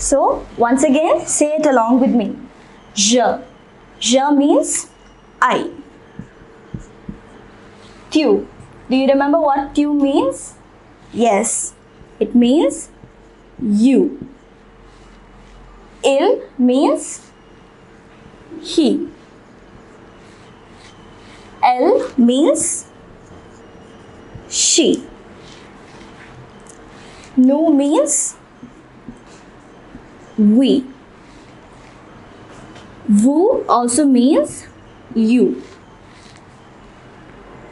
So once again, say it along with me. Je. Je means I. Tu. Do you remember what tu means? Yes, it means you. Il means he. Elle means she. Nous means we. Vous also means you.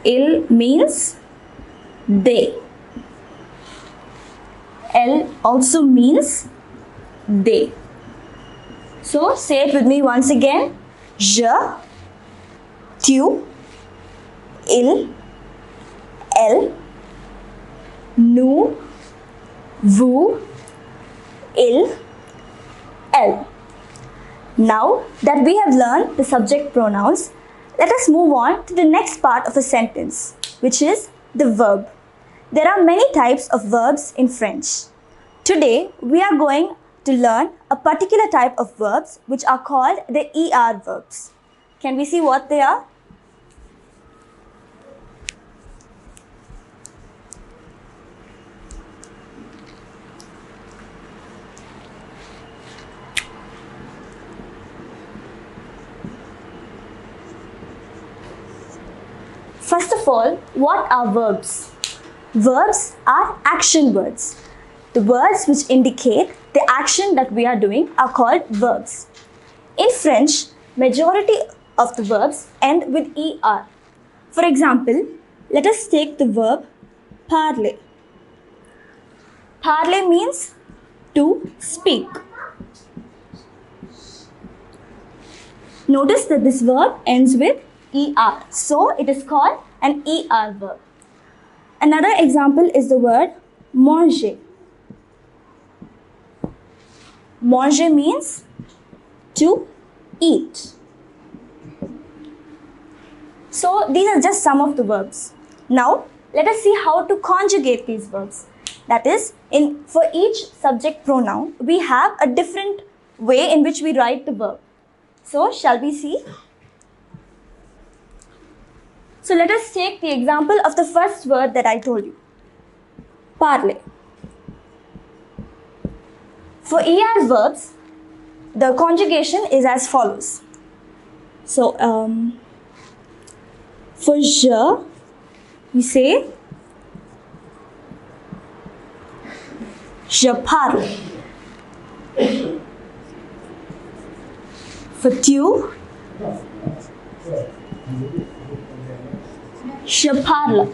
Il means they. Elle also means they. So say it with me once again. Je, tu, il, elle, nous, vous, il, elle. Now that we have learned the subject pronouns, let us move on to the next part of a sentence, which is the verb. There are many types of verbs in French. Today, we are going to learn a particular type of verbs which are called the ER verbs. Can we see what they are? First of all, what are verbs? Verbs are action words. The words which indicate the action that we are doing are called verbs. In French, majority of the verbs end with ER. For example, let us take the verb parler. Parler means to speak. Notice that this verb ends with ER, so it is called an ER verb. Another example is the word manger. Manger means to eat. So these are just some of the verbs. Now let us see how to conjugate these verbs. That is, for each subject pronoun, we have a different way in which we write the verb. So shall we see? So let us take the example of the first word that I told you. Parler. For ER verbs, the conjugation is as follows. So, for je, we say je parle. For tu, je parle.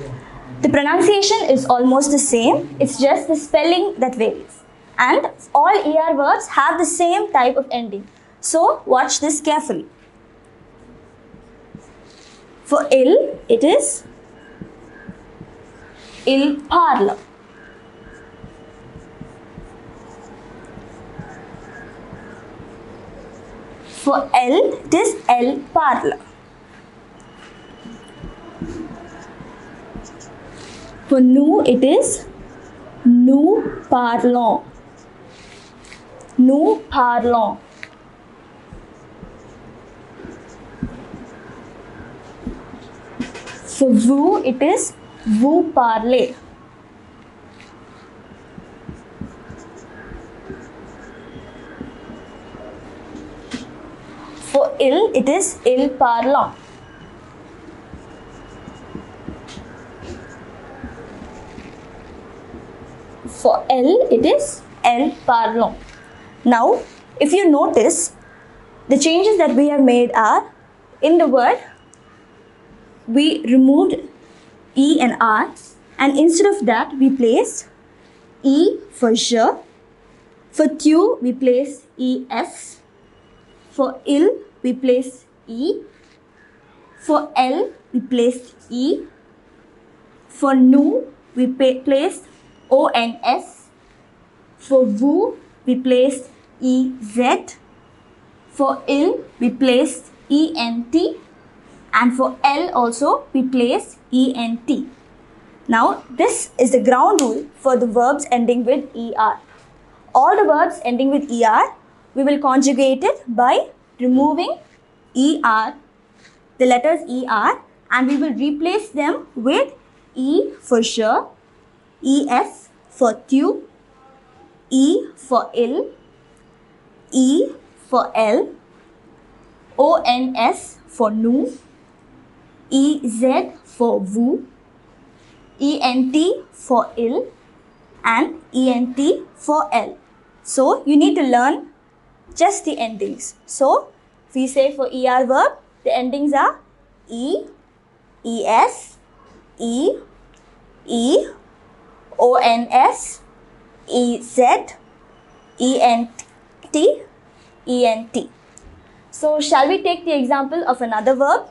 The pronunciation is almost the same, it's just the spelling that varies. And all ER verbs have the same type of ending. So watch this carefully. For il, it is il parle. For elle, it is elle parle. For nous, it is nous parlons. Nous parlons. For vous, it is vous parlez. For il, it is ils parlent. For elle, it is elles parlons. Now, if you notice, the changes that we have made are, in the word, we removed E and R, and instead of that, we placed E for je. For tu, we place ES. For il, we place E. For elle, we placed E. For nous, we placed ONS. For vous, we placed EZ. For il, we placed ENT. And for L also, we placed ENT. Now, this is the ground rule for the verbs ending with ER. all the verbs ending with ER, we will conjugate it by removing ER, the letters ER, and we will replace them with E for sure, ES for tube, E for ill, E for L, ONS for nu, EZ for woo, ENT for ill, and ENT for L. So you need to learn just the endings. So if we say for ER verb, the endings are E, ES, E, E, ONS, EZ, ENT, ENT. So shall we take the example of another verb?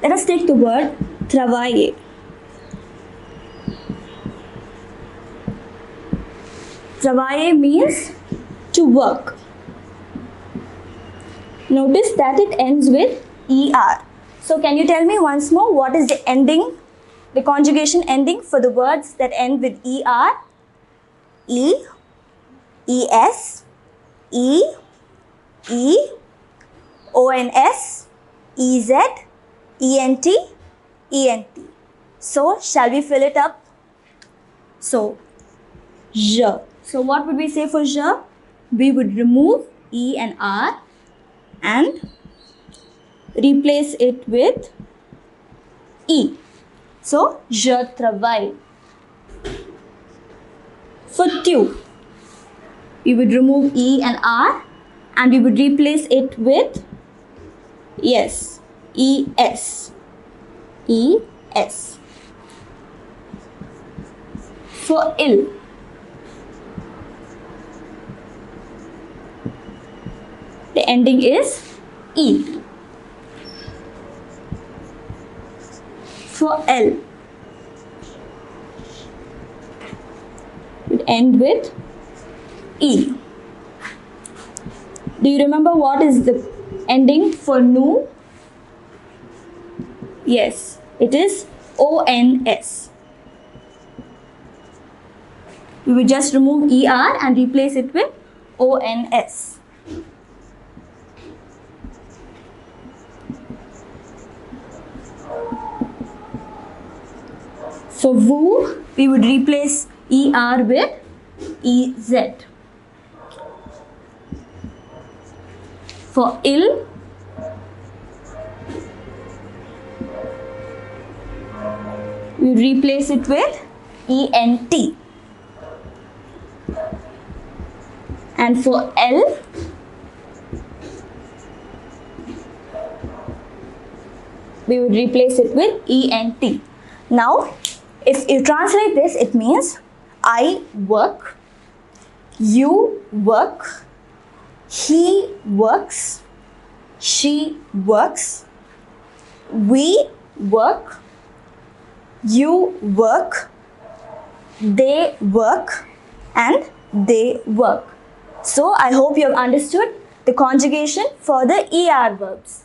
Let us take the word travailler. Travailler means to work. Notice that it ends with ER. So can you tell me once more what is the ending, the conjugation ending for the words that end with ER? E, ES, E, E, ONS, EZ, ENT, ENT. So shall we fill it up? So, je. So what would we say for je? We would remove E and R and replace it with E. So, je travaille. For tube, we would remove E and R and we would replace it with, yes, ES. ES. For ill, the ending is E. For L, it end with E. Do you remember what is the ending for nu? Yes, it is ONS. We will just remove ER and replace it with ONS. For woo, we would replace ER with EZ. For ill, we replace it with ENT. And for L, we would replace it with ENT. Now, if you translate this, it means I work, you work, he works, she works, we work, you work, they work, and they work. So I hope you have understood the conjugation for the ER verbs.